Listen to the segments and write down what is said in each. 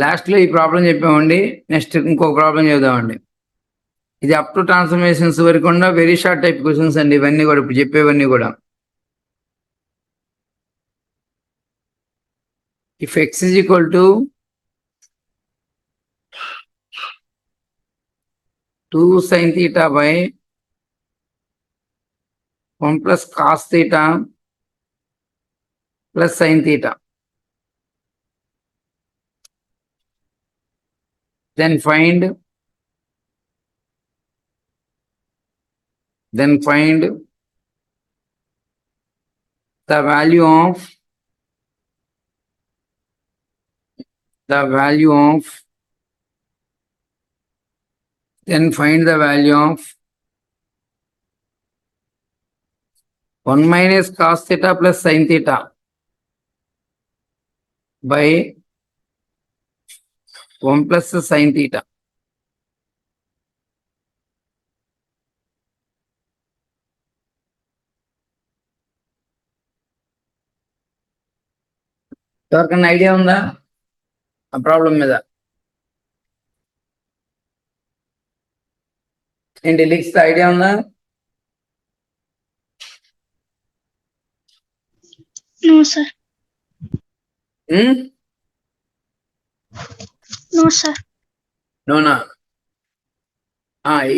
లాస్ట్లో ఈ ప్రాబ్లం చెప్పామండి. నెక్స్ట్ ఇంకొక ప్రాబ్లం చెబుదామండి. ఇది అప్ టు ట్రాన్స్ఫర్మేషన్స్ వరకు ఉన్న వెరీ షార్ట్ టైప్ క్వశ్చన్స్ అండి. ఇవన్నీ కూడా ఇప్పుడు చెప్పేవన్నీ కూడా. If X is equal to 2 sin theta by 1 plus cos theta plus sin theta, then find the value of then find the value of 1 minus cos theta plus sin theta by 1 plus sin theta. ఎవరికన్నా idea ఉందా ఆ problem మీద? ఏంటి licks idea ఉందా? No, sir. No, sir. నోనా?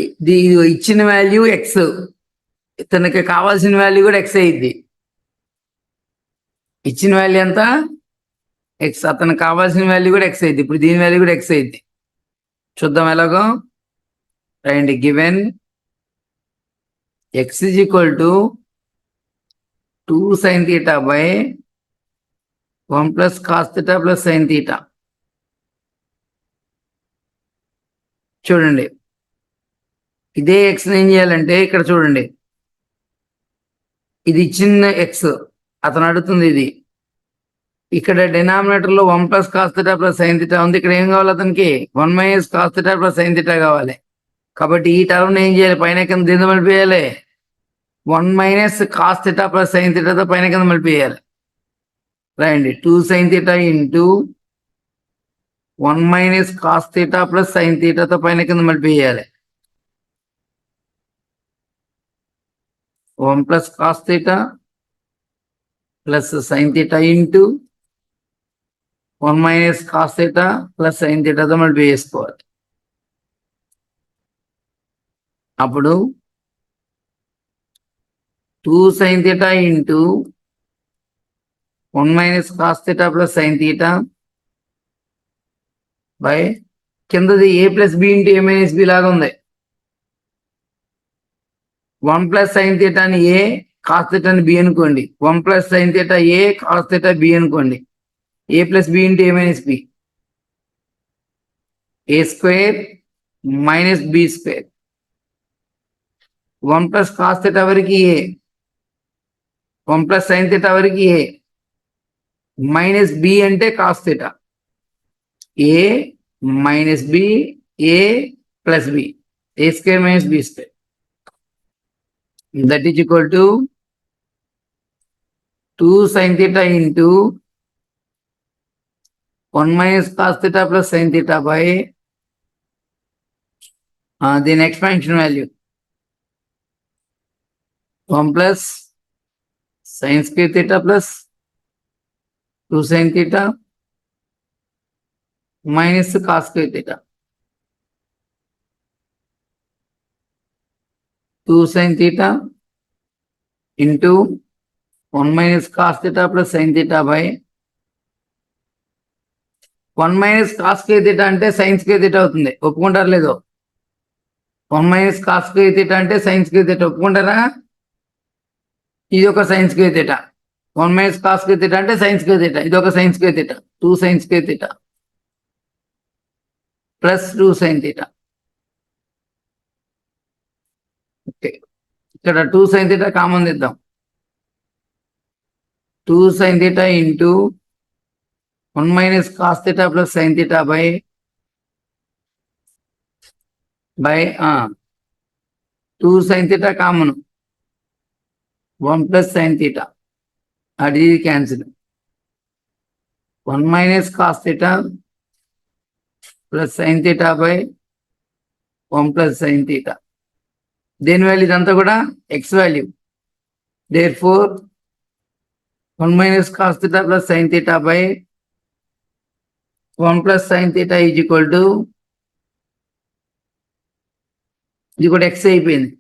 ఇది ఇచ్చిన value X, ఇతనికి కావాల్సిన వాల్యూ కూడా ఎక్స్ అయ్యిద్ది. ఇచ్చిన వాల్యూ ఎంత? ఎక్స్. అతనికి కావాల్సిన వాల్యూ కూడా ఎక్స్ అయ్యిద్ది. ఇప్పుడు దీని వాల్యూ కూడా ఎక్స్ అయ్యిద్ది. చూద్దాం ఎలాగో. And given X is equal to 2 sin theta by 1 plus cos theta plus sin theta. చూడండి, ఇదే ఎక్స్ ఏం చేయాలంటే ఇక్కడ చూడండి, ఇది ఇచ్చిన ఎక్స్, అతను అడుగుతుంది ఇది. ఇక్కడ డినామినేటర్ లో 1 plus cos theta plus sin theta ఉంది. ఇక్కడ ఏం కావాలి అతనికి? 1 minus cos theta plus sin theta కావాలి. కాబట్టి ఈ టర్మ్ ఏం చేయాలి? పైన కింద దీన్ని మలిపేయాలి. 1 minus cos theta plus sin theta తో పైన కింద మలిపేయాలి. రాయండి, 2 sin theta into 1 minus cos theta plus sin theta తో పైన కింద మలిపేయాలి. 1 plus cos theta plus sin theta into 1 minus cos theta plus sin theta తో మలిపేసుకోవాలి. అప్పుడు 2 sin theta into 1 minus cos theta plus sin theta by కిందది a plus b into a minus b లాగా ఉంది. 1 plus sin theta అని a, cos theta అని b అనుకోండి. 1 plus sin theta a, cos theta b అనుకోండి. a plus b into a minus b, a square minus b square. 1 plus cos theta వరకు a, 1 plus sin theta వరకు a, minus b అంటే cos theta. a minus b, a plus b, a square minus b square. That is equal to 2 sin theta into 1 minus cos theta plus sin theta by దీని expansion value 1 plus sin square theta plus 2 sin theta minus cos square theta. 2 sin theta into 1 minus cos theta plus sin theta by 1 minus cos square theta అంటే sin square theta అవుతుంది. ఒప్పుకుంటారు లేదో? 1 minus cos square theta అంటే sin square theta. ఒప్పుకుంటారా? ఇది ఒక sin square theta. 1 minus cos square theta అంటే sin square theta. ఇది ఒక sin square theta. 2 sin square theta plus 2 sin theta. Okay, ఇక్కడ 2 sin theta కామన్ ఇద్దాం. 2 sin theta into 1 minus cos theta plus sin theta by 2 sin theta common, 1 plus sin theta, అది cancel. 1 minus cos theta plus sine theta by 1 plus sine theta. దేని value ఇదంతా కూడా x value. Therefore 1 minus cos theta plus sine theta by 1 plus sine theta is equal to, ఇది కూడా X అయిపోయింది,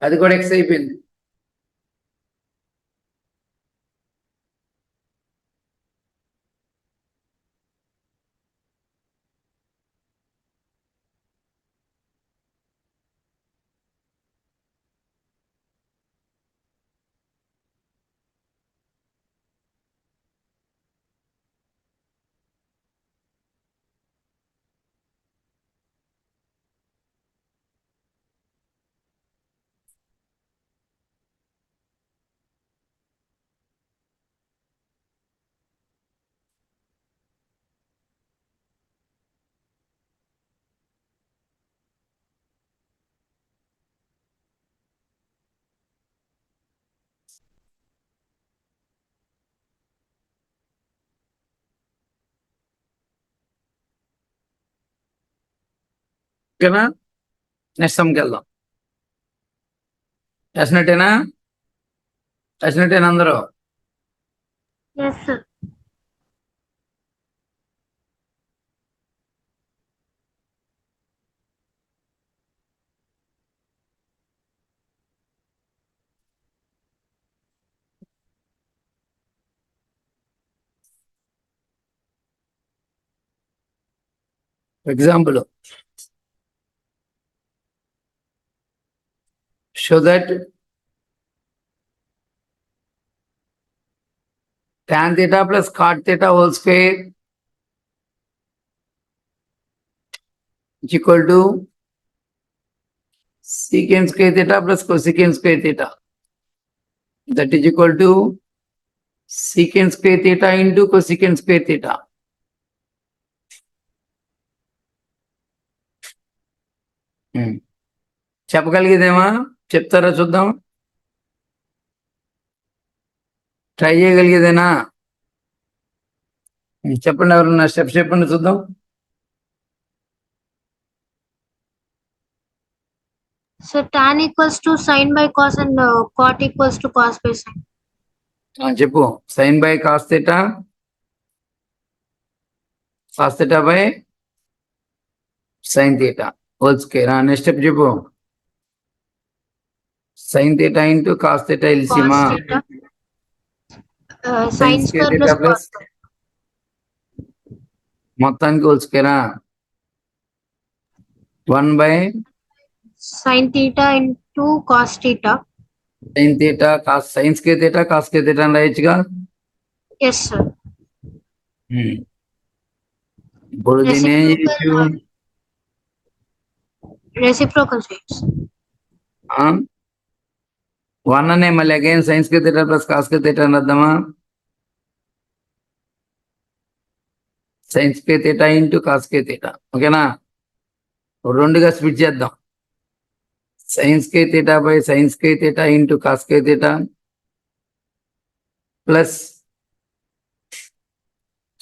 అది కూడా X అయిపోయింది. ఓకేనా? నెక్స్ట్ సమ్కి వెళ్దాం. వచ్చినట్టేనా? వచ్చినట్టేనా అందరూ? Yes, sir. Example, show that tan theta plus cot theta whole square is equal to secant square theta plus cosecant square theta. That is equal to secant square theta into cosecant square theta. చెప్పగలిగేదేమా? చెప్తారా చూద్దాం. Try చేయగలిగేదేనా? చెప్పండి, ఎవరన్నా steps చెప్పండి చూద్దాం. So tan equals to sin by cos and cot equals to cos by sin. చెప్పు. Sine by cos theta, cos theta by sine theta whole square. Next step చెప్పు. Sine theta into cos theta ఎల్సిమా, Cos theta. Sin square plus cos square. మొత్తానికి whole స్క్వేరా. 1 by Sin theta into cos theta. Sine theta cos sine square theta cos square theta అని రాయొచ్చుగా. Yes, sir. ఇప్పుడు దీన్ని ఏం చేయొచ్చు? Reciprocal shades. 1 అనే మళ్ళీ again sine square theta plus cos square theta అని అర్థమా? Sine square theta into cos square theta. ఓకేనా? రెండుగా స్ప్లిట్ చేద్దాం. Sine square theta by sine square theta into cos square theta plus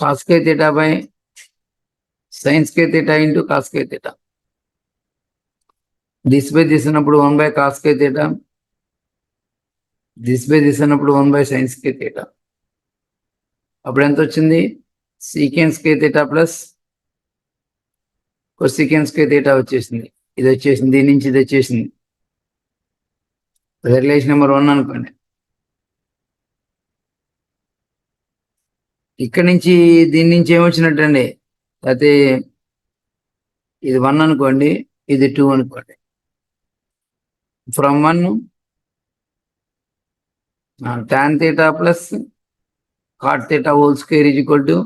cos square theta by sine square theta into cos square theta. This by this అన్నప్పుడు 1 by cos square theta, this by this అన్నప్పుడు 1 by sine square theta. అప్పుడు ఎంత వచ్చింది? Secant square theta plus కొసీకెండ్ square theta వచ్చేసింది. ఇది వచ్చేసింది, దీని నుంచి ఇది వచ్చేసింది. రిలేషన్ నెంబర్ 1 అనుకోండి. ఇక్కడి నుంచి దీని నుంచి ఏమొచ్చినట్టండి? అయితే ఇది 1 అనుకోండి, ఇది 2 అనుకోండి. From 1 tan theta plus cot theta whole square is equal to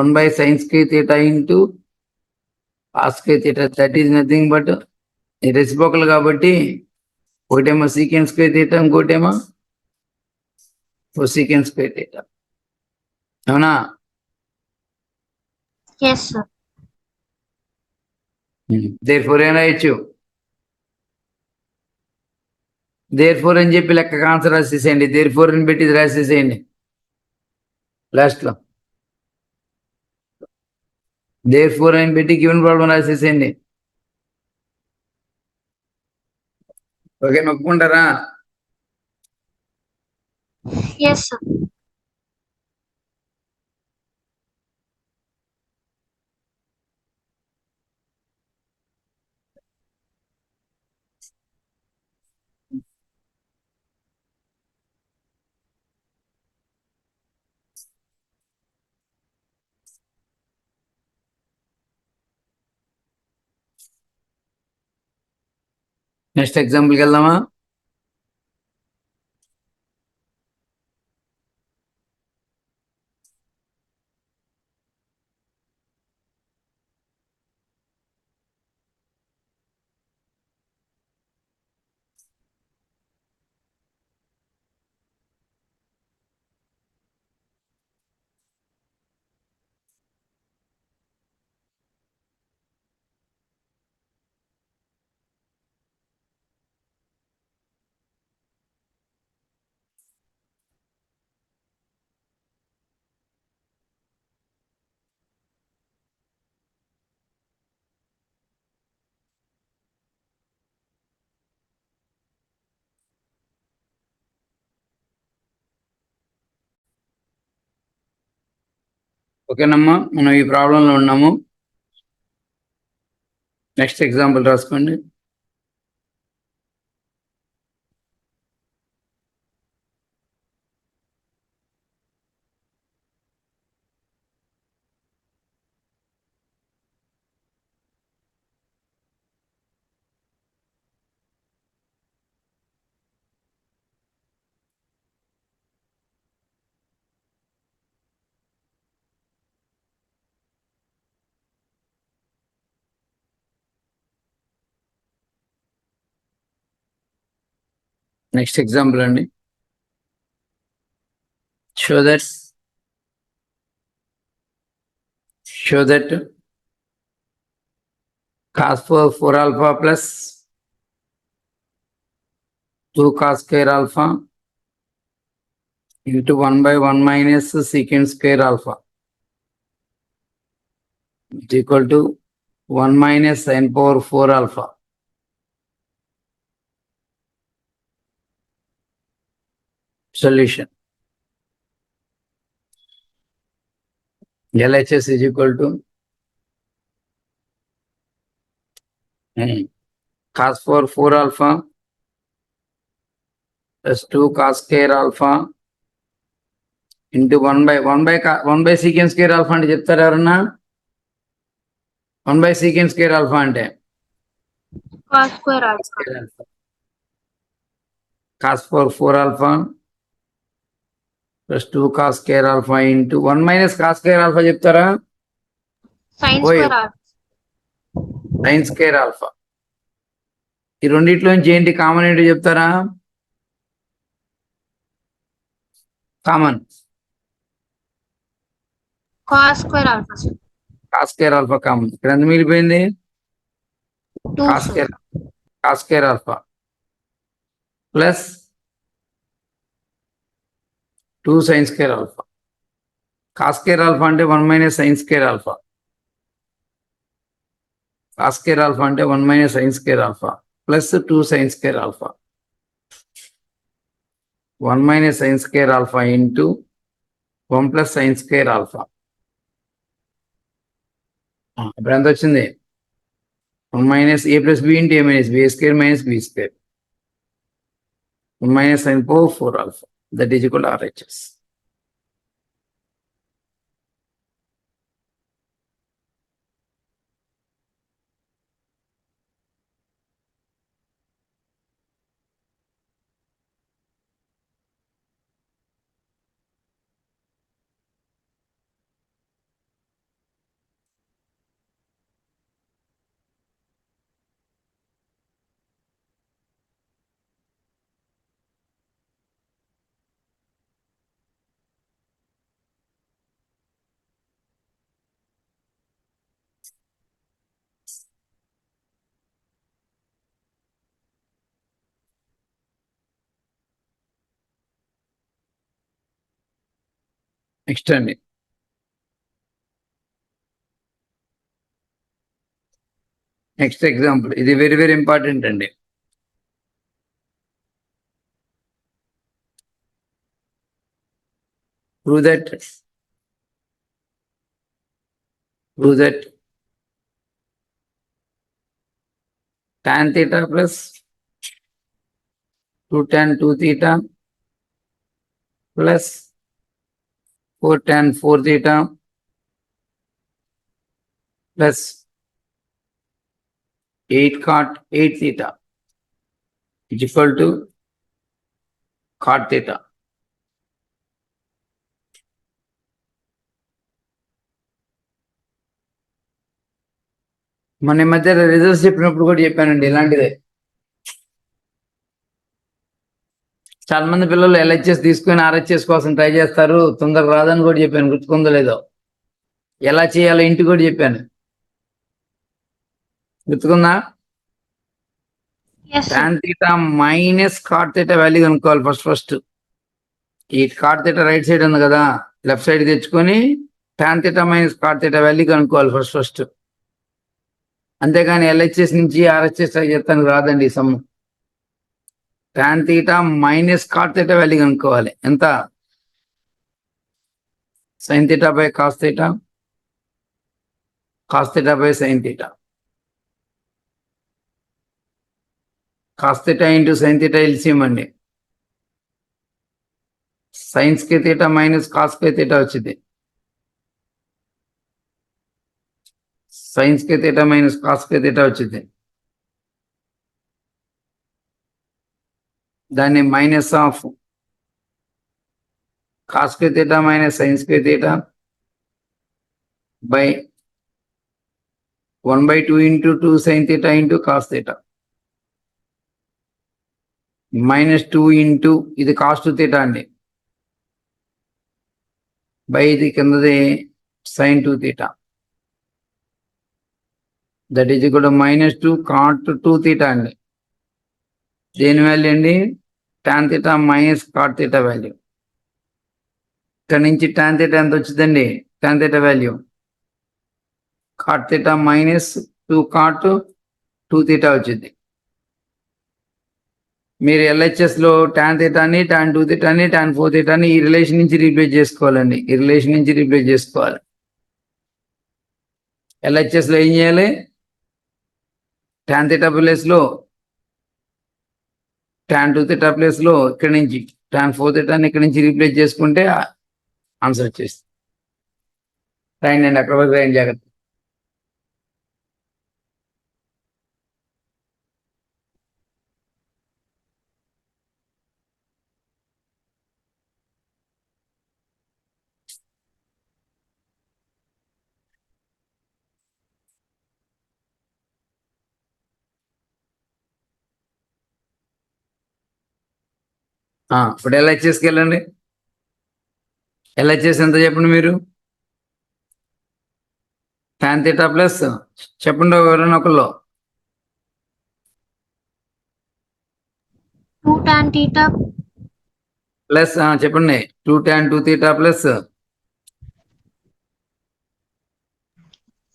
1 by sin square theta into cos square theta. That is nothing but reciprocal కాబట్టి ఒకటేమో secant square theta, ఇంకోటేమో cosecant square theta. అవునా? Yes, sir. Therefore ఏం రాయొచ్చు? There four అని చెప్పి లెక్క answer రాసేసేయండి. There four అని పెట్టి ఇది రాసేసేయండి లాస్ట్ లో. దేర్ ఫోర్ అని పెట్టి గివెన్ ప్రాబ్లం రాసేసేయండి. ఓకే, నొప్పుకుంటారా? Yes, sir. నెక్స్ట్ ఎగ్జాంపుల్కి వెళ్దామా? ఓకేనమ్మా, మనం ఈ ప్రాబ్లంలో ఉన్నాము. నెక్స్ట్ ఎగ్జాంపుల్ రాసుకోండి. నెక్స్ట్ ఎగ్జాంపుల్ అండి. Show that cos 4 alpha plus 2 cos square alpha into 1 by 1 minus secant square alpha is equal to 1 minus sin power 4 alpha. Solution. LHS is equal to cos 4 alpha plus 2 cos square alpha into 1 by secant square alpha అంటే చెప్తారు ఎవరన్నా? 1 by secant square alpha అంటే Cos square alpha. cos 4 alpha plus 2 cos square alpha into 1 minus cos square alpha చెప్తారా? Sin ఓయ్, square alpha. sin square alpha. ఈ రెండిట్లోంచి ఏంటి common ఏంటో చెప్తారా? Common Cos square alpha, sir. cos square alpha common. ఇక్కడ ఎంత మిగిలిపోయింది? 2, cos sir. square alpha plus 2 sin square alpha. Cos square alpha అంటే 1 minus sin square alpha. Cos square alpha అంటే 1 minus sin square alpha plus 2 sin square alpha. 1 minus sin square alpha into 1 plus sin square alpha. ఇప్పుడు ఎంత వచ్చింది? 1 minus a plus b into a minus b, a square minus b square. 1 minus sin power 4 alpha. That is equal to RHS. Next అండి. Next example, ఇది very very important అండి. Prove that tan theta plus 2 tan 2 theta plus 4 tan 4 theta plus 8 cot 8 theta is equal to cot theta. మన ఈ మధ్య results చెప్పినప్పుడు కూడా చెప్పానండి ఇలాంటిదే. చాలా మంది పిల్లలు LHS తీసుకొని RHS కోసం ట్రై చేస్తారు, తొందరగా రాదని కూడా చెప్పాను, గుర్తుకుందో లేదో. ఎలా చేయాలో ఇంటి కూడా చెప్పాను, గుర్తుకుందా? Yes, sir. tan theta minus cot theta value కనుక్కోవాలి ఫస్ట్. ఈ కాట్ థీటా రైట్ సైడ్ ఉంది కదా, లెఫ్ట్ సైడ్ తెచ్చుకొని tan theta minus cot theta value కనుక్కోవాలి ఫస్ట్. అంతేగాని LHS నుంచి RHS ట్రై చేస్తాను రాదండి sum. tan theta minus cot theta value కనుక్కోవాలి. ఎంత? sin theta by cos theta, cos theta by sin theta. cos theta into sin theta LCM అండి. సైన్స్ కి theta మైనస్ కాస్ కి theta వచ్చింది. సైన్స్ కి theta మైనస్ కాస్ కి theta వచ్చింది. దాన్ని మైనస్ ఆఫ్ కాస్ కి theta మైనస్ సైన్స్ కి theta by 1/2 into 2 sin theta into cos theta minus 2 into ఇది కాస్ 2 theta అండి, బై ఇది కిందది sin 2 theta. దట్ ఈజ్ కూడా మైనస్ 2 cot 2 theta అండి. దేని వాల్యూ అండి? tan theta minus cot theta value. ఇక్కడ నుంచి tan theta ఎంత వచ్చిందండి? tan theta value cot theta minus 2 cot 2 theta వచ్చింది. మీరు LHS లో tan theta ని tan 2 theta ని tan 4 theta ని ఈ రిలేషన్ నుంచి రీప్లేస్ చేసుకోవాలండి. ఈ రిలేషన్ నుంచి రీప్లేస్ చేసుకోవాలి. LHS లో ఏం చేయాలి? tan theta ప్లేస్ లో tan 2 theta ప్లేస్ లో ఇక్కడ నుంచి tan 4 theta ని ఇక్కడ నుంచి రీప్లేస్ చేసుకుంటే ఆన్సర్ వచ్చేస్తుంది. రాయండి అండి, అక్కడ వరకు రాయండి జాగ్రత్త. ఇప్పుడు LHSకి వెళ్ళండి. LHS ఎంత చెప్పండి మీరు? tan theta ప్లస్ చెప్పండి ఎవరైనా ఒకళ్ళు. 2 tan theta ప్లస్ చెప్పండి 2 tan 2 theta plus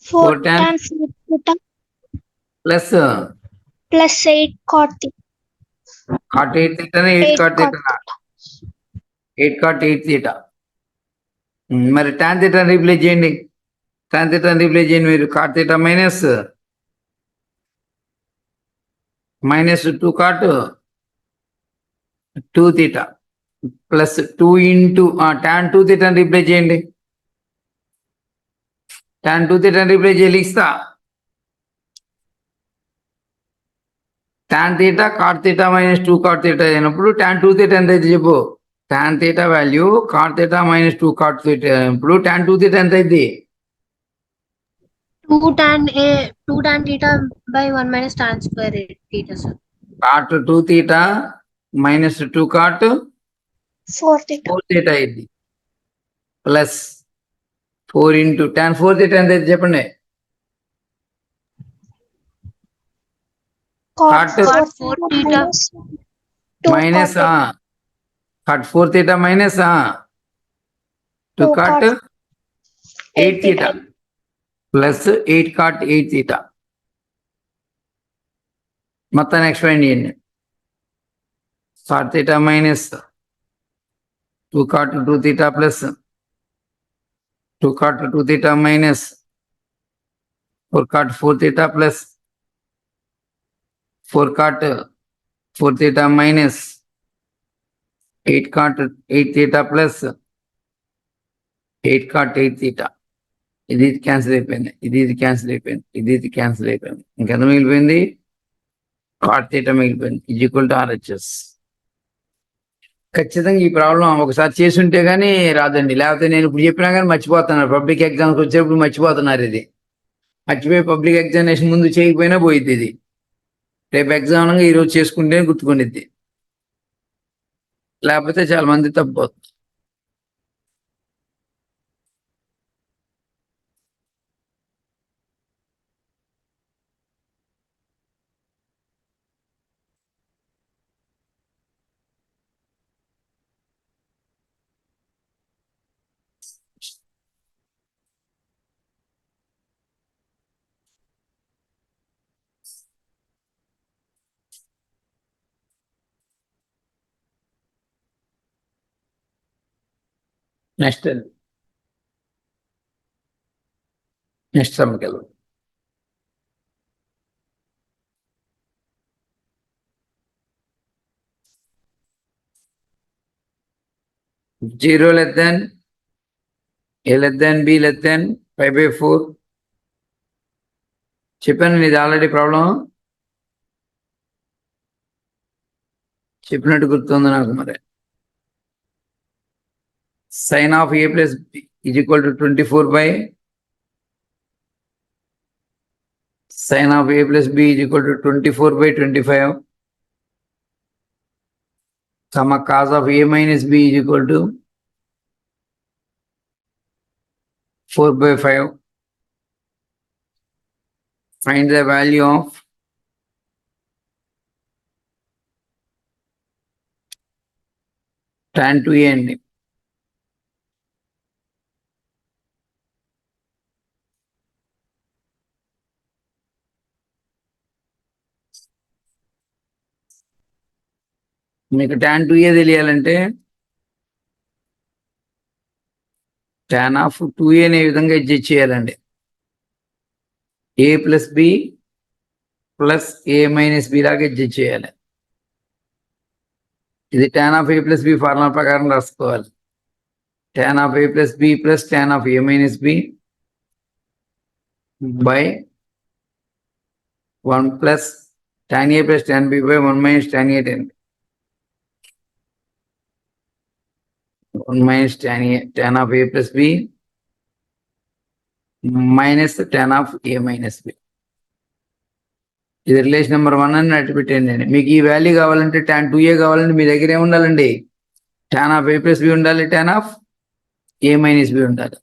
4 tan tan 4 theta plus plus 8 cot theta. cot 8 theta 8 cot theta 8 cot 8 theta. మరి tan theta రీప్లేస్ చేయండి. tan theta రీప్లేస్ చేయండి మీరు. cot theta minus 2 cot 2 theta plus 2 into tan 2 theta replace చేయండి. tan 2 theta replace చేయాలి ఇస్తా. tan theta cot theta minus 2 cot theta అయినప్పుడు tan 2 theta ఎంత అయితే చెప్పు. tan theta value cot theta minus 2 cot theta అయినప్పుడు tan 2 theta ఎంత అయింది? 2 tan theta by 1 minus tan square theta, sir. cot 2 theta minus 2 cot 4 theta 4 theta అయింది plus 4 into tan 4 theta ఎంత అయితే చెప్పండి. cot Cot 4 4 theta theta minus 2 minus cot theta. cot 4 theta minus 2 2 cot cot 8 theta plus 8 cot 8 theta. మొత్తాన్ని explain చేయండి. cot theta minus 2 cot 2 theta plus 2 cot 2 theta minus 4 cot 4 theta plus 4 cot 4 theta minus 8 cot 8 theta plus 8 cot 8 theta. ఇది cancel అయిపోయింది, ఇది cancel అయిపోయింది, ఇది cancel అయిపోయింది. ఇంకెంత మిగిలిపోయింది? cot theta మిగిలిపోయింది. Is equal to RHS. ఖచ్చితంగా ఈ ప్రాబ్లం ఒకసారి చేసుంటే కానీ రాదండి. లేకపోతే నేను ఇప్పుడు చెప్పినా కానీ మర్చిపోతున్నారు. పబ్లిక్ ఎగ్జామ్స్ వచ్చేప్పుడు మర్చిపోతున్నారు. ఇది మర్చిపోయి పబ్లిక్ ఎగ్జామినేషన్ ముందు చేయకపోయినా పోయిద్ది. ఇది రేపు ఎగ్జామ్ ఈరోజు చేసుకుంటే గుర్తుకునిద్ది, లేకపోతే చాలా మంది తప్పిపోతుంది. నెక్స్ట్ సమ్కి వెళ్దాం. Zero less than a less than b less than 5/4. చెప్పాను ఇది ఆల్రెడీ ప్రాబ్లం చెప్పినట్టు గుర్తుంది నాకు. మరి sin of a plus b is equal to 24 by sin of a plus b is equal to 24 by 25, comma cos of a minus b is equal to 4 by 5. Find the value of tan 2a అండి. మీకు tan 2a తెలియాలంటే tan of 2a అనే విధంగా adjust చేయాలండి. a plus b plus a minus b లాగా adjust చేయాలి. ఇది tan of a plus b formula ప్రకారం రాసుకోవాలి. tan of a plus b plus tan of a minus b by 1 plus tan a plus tan b by 1 minus tan a tan b. 1 minus tan of a plus b minus tan of a minus b. ఇది relation number 1 అని అట్టు పెట్టండి. మీకు ఈ value కావాలంటే tan 2a కావాలంటే మీ దగ్గర ఏముండాలండి? tan of a plus b ఉండాలి, tan of a minus b ఉండాలి.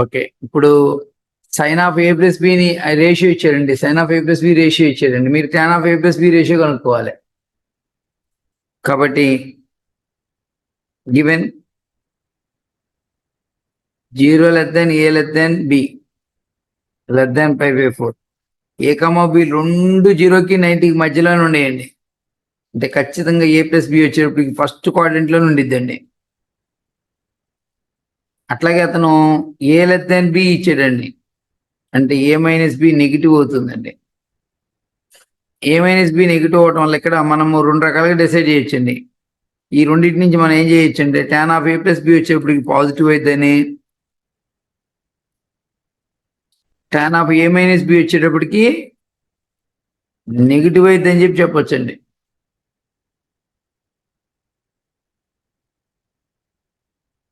ఓకే, ఇప్పుడు sin of a plus b ని రేషియో ఇచ్చారండి. sin of a plus b ratio ఇచ్చారండి. మీరు tan of a plus b ratio కనుక్కోవాలి. కాబట్టి given 0 less than a less than b less than 5/4, a, b రెండు 0కి 90కి మధ్యలోనే ఉండేయండి. అంటే ఖచ్చితంగా a ప్లస్ b వచ్చేటప్పటికి ఫస్ట్ క్వాడ్రంట్ లో ఉండిద్దండి. అట్లాగే అతను a less than b ఇచ్చాడండి, అంటే a మైనస్ b నెగిటివ్ అవుతుందండి. a మైనస్ b నెగిటివ్ అవటం వల్ల ఇక్కడ మనము 2 రకాలుగా డిసైడ్ చేయొచ్చండి. ఈ రెండింటి నుంచి మనం ఏం చేయొచ్చు అంటే tan of a plus b వచ్చేప్పటికి పాజిటివ్ అయిద్దని, tan of a minus b వచ్చేటప్పటికి నెగిటివ్ అయిద్దని చెప్పొచ్చండి.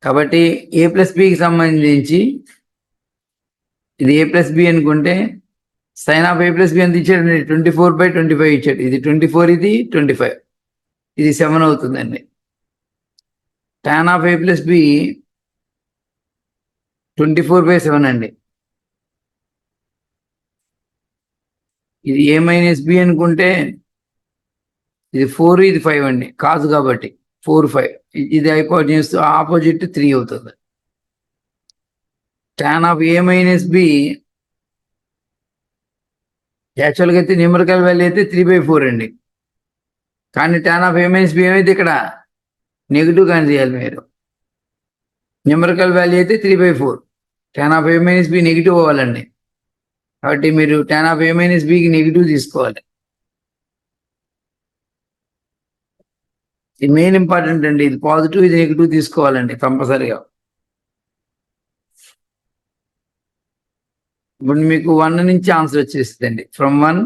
కాబట్టి a ప్లస్ బికి సంబంధించి ఇది a ప్లస్ బి అనుకుంటే sin of a plus b ఎంత ఇచ్చాడండి? 24/25 ఇచ్చాడు. ఇది 24, ఇది 25, ఇది 7 అవుతుందండి. tan of a plus b 24/7 అండి. ఇది a మైనస్ b అనుకుంటే ఇది 4, ఇది 5 అండి. కాదు కాబట్టి 4, 5 ఇది ఆపోజిట్ 3 అవుతుంది. tan of a minus b యాక్చువల్గా అయితే న్యూమరికల్ వాల్యూ అయితే 3/4 అండి. కానీ tan of a minus b ఏమైతే ఇక్కడ నెగిటివ్ కానీ చేయాలి మీరు. న్యూమరికల్ వాల్యూ అయితే 3/4, tan of a minus b negative అవ్వాలండి. కాబట్టి మీరు tan of a minus b కి నెగిటివ్ తీసుకోవాలి. ఇది మెయిన్ ఇంపార్టెంట్ అండి. ఇది పాజిటివ్, ఇది నెగిటివ్ తీసుకోవాలండి కంపల్సరీగా. ఇప్పుడు మీకు 1 నుంచి ఆన్సర్ వచ్చేస్తుందండి. From 1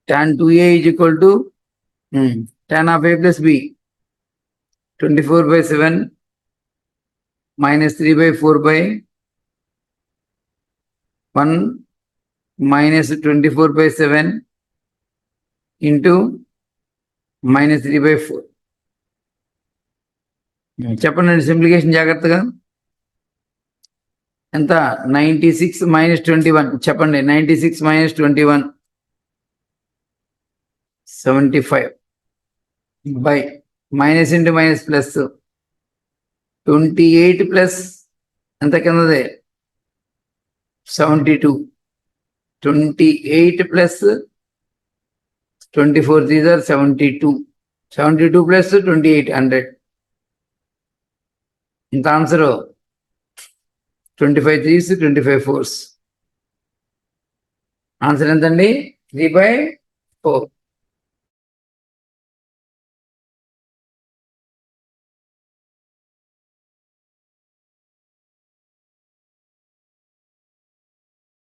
tan 2a is equal to tan of a plus b 24/7 minus 3/4/1 minus 24/7 into minus 3/4. చెప్పండి సింప్లికేషన్ జాగ్రత్తగా. ఎంత? 96 minus 21. చెప్పండి. 96 minus 21 75 by minus into minus plus 28 plus ఎంత కిందదే 72. 28 plus 24 these are 72. 72 plus 28 100. ఇంత ఆన్సర్ 25 3s 25 4s. ఆన్సర్ ఎంతండి? 3/4.